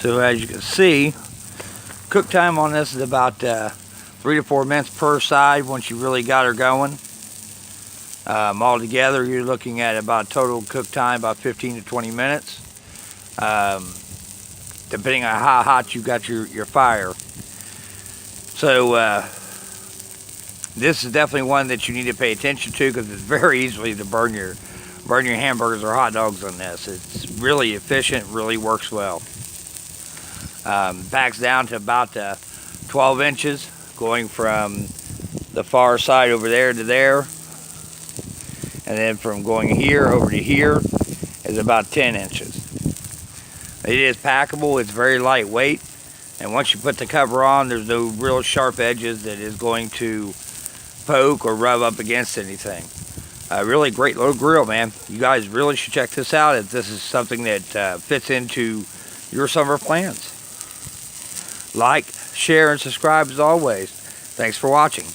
So as you can see, cook time on this is about 3 to 4 minutes per side once you really got her going. Altogether, you're looking at about total cook time about 15 to 20 minutes, depending on how hot you got your fire. So this is definitely one that you need to pay attention to, because it's very easily to burn your hamburgers or hot dogs on this. It's really efficient, really works well. Backs down to about 12 inches, going from the far side over there to there, and then from going here over to here is about 10 inches. It is packable, it's very lightweight, and once you put the cover on, there's no real sharp edges that is going to poke or rub up against anything. Really great little grill, man. You guys really should check this out if this is something that fits into your summer plans. Like, share, and subscribe as always. Thanks for watching.